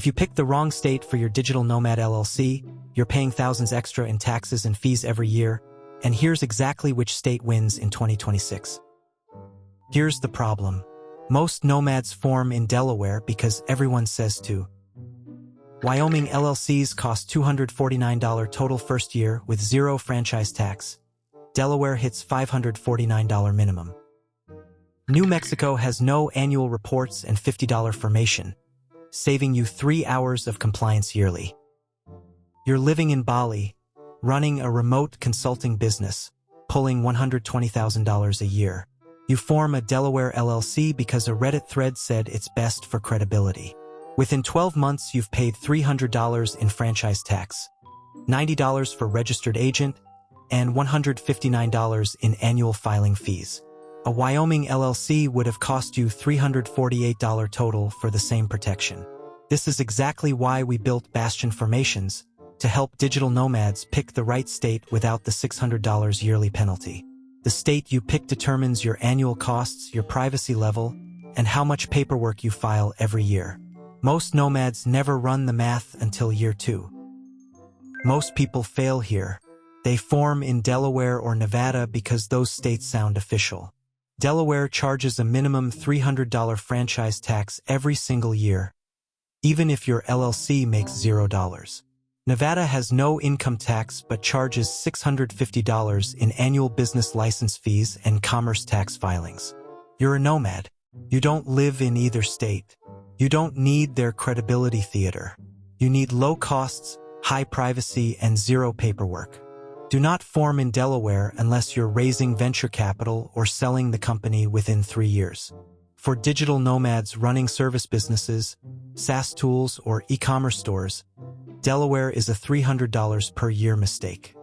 you pick the wrong state for your digital Nomad LLC, you're paying thousands extra in taxes and fees every year, and here's exactly which state wins in 2026. Here's the problem. Most nomads form in Delaware because everyone says to. Wyoming LLCs cost $249 total first year with zero franchise tax. Delaware hits $549 minimum. New Mexico has no annual reports and $50 formation, saving you 3 hours of compliance yearly. You're living in Bali, running a remote consulting business, pulling $120,000 a year. You form a Delaware LLC because a Reddit thread said it's best for credibility. Within 12 months, you've paid $300 in franchise tax, $90 for registered agent, and $159 in annual filing fees. A Wyoming LLC would have cost you $348 total for the same protection. This is exactly why we built Bastion Formations, to help digital nomads pick the right state without the $600 yearly penalty. The state you pick determines your annual costs, your privacy level, and how much paperwork you file every year. Most nomads never run the math until year 2. Most people fail here. They form in Delaware or Nevada because those states sound official. Delaware charges a minimum $300 franchise tax every single year, even if your LLC makes $0. Nevada has no income tax but charges $650 in annual business license fees and commerce tax filings. You're a nomad. You don't live in either state. You don't need their credibility theater. You need low costs, high privacy, and zero paperwork. Do not form in Delaware unless you're raising venture capital or selling the company within 3 years. For digital nomads running service businesses, SaaS tools, or e-commerce stores, Delaware is a $300 per year mistake.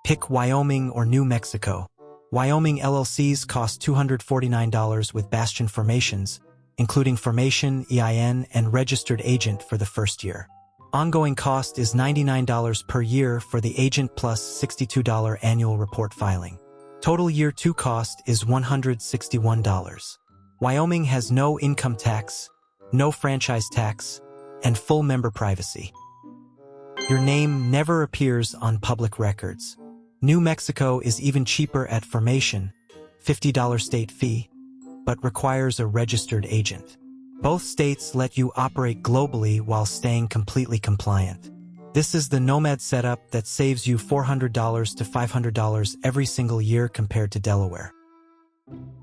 Pick Wyoming or New Mexico. Wyoming LLCs cost $249 with Bastion Formations, including formation, EIN, and registered agent for the first year. Ongoing cost is $99 per year for the agent plus $62 annual report filing. Total year 2 cost is $161. Wyoming has no income tax, no franchise tax, and full member privacy. Your name never appears on public records. New Mexico is even cheaper at formation, $50 state fee, but requires a registered agent. Both states let you operate globally while staying completely compliant. This is the Nomad setup that saves you $400 to $500 every single year compared to Delaware.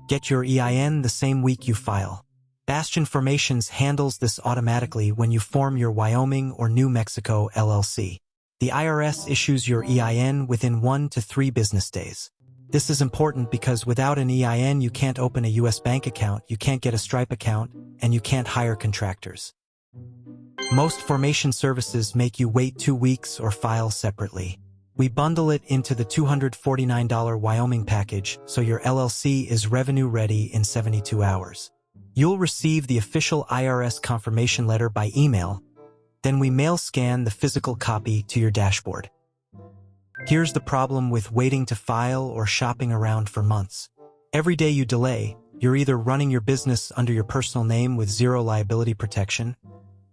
Get your EIN the same week you file. Bastion Formations handles this automatically when you form your Wyoming or New Mexico LLC. The IRS issues your EIN within 1 to 3 business days. This is important because without an EIN you can't open a US bank account, you can't get a Stripe account, and you can't hire contractors. Most formation services make you wait 2 weeks or file separately. We bundle it into the $249 Wyoming package so your LLC is revenue ready in 72 hours. You'll receive the official IRS confirmation letter by email, then we mail scan the physical copy to your dashboard. Here's the problem with waiting to file or shopping around for months. Every day you delay, you're either running your business under your personal name with zero liability protection,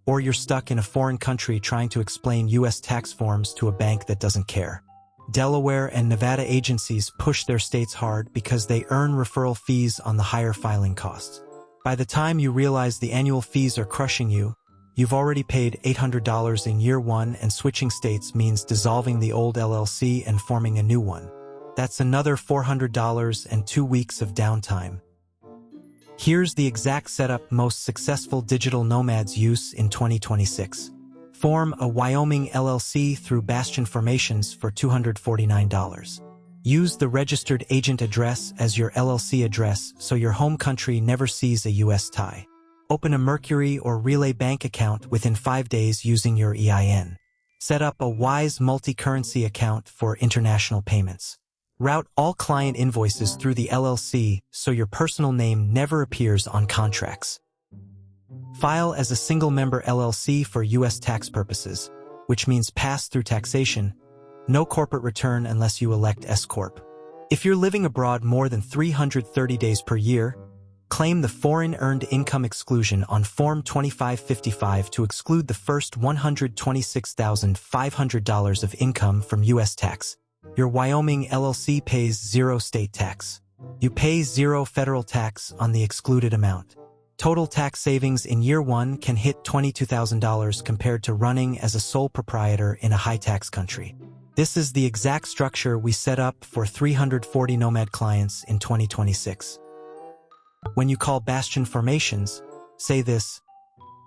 or you're stuck in a foreign country trying to explain US tax forms to a bank that doesn't care. Delaware and Nevada agencies push their states hard because they earn referral fees on the higher filing costs. By the time you realize the annual fees are crushing you, you've already paid $800 in year 1, and switching states means dissolving the old LLC and forming a new one. That's another $400 and 2 weeks of downtime. Here's the exact setup most successful digital nomads use in 2026. Form a Wyoming LLC through Bastion Formations for $249. Use the registered agent address as your LLC address so your home country never sees a US tie. Open a Mercury or Relay bank account within 5 days using your EIN. Set up a Wise multi-currency account for international payments. Route all client invoices through the LLC so your personal name never appears on contracts. File as a single-member LLC for US tax purposes, which means pass-through taxation. No corporate return unless you elect S-Corp. If you're living abroad more than 330 days per year, Claim the Foreign Earned Income Exclusion on Form 2555 to exclude the first $126,500 of income from U.S. tax. Your Wyoming LLC pays zero state tax. You pay zero federal tax on the excluded amount. Total tax savings in year one can hit $22,000 compared to running as a sole proprietor in a high-tax country. This is the exact structure we set up for 340 Nomad clients in 2026. When you call Bastion Formations, say this: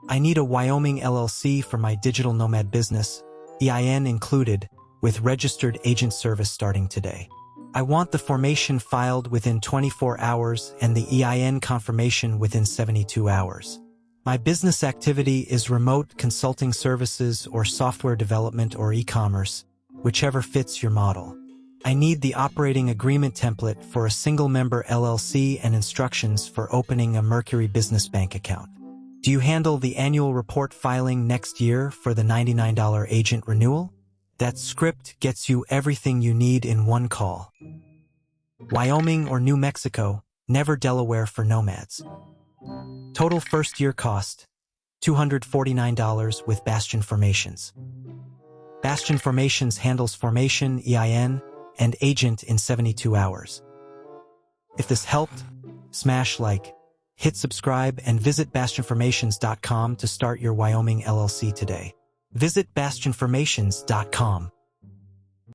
I need a Wyoming LLC for my digital nomad business, EIN included, with registered agent service starting today. I want the formation filed within 24 hours and the EIN confirmation within 72 hours. My business activity is remote consulting services or software development or e-commerce, whichever fits your model. I need the operating agreement template for a single-member LLC and instructions for opening a Mercury business bank account. Do you handle the annual report filing next year for the $99 agent renewal? That script gets you everything you need in one call. Wyoming or New Mexico, never Delaware for Nomads. Total first-year cost, $249 with Bastion Formations. Bastion Formations handles formation, EIN, and agent in 72 hours. If this helped, smash like, hit subscribe, and visit bastionformations.com to start your Wyoming LLC today. Visit bastionformations.com.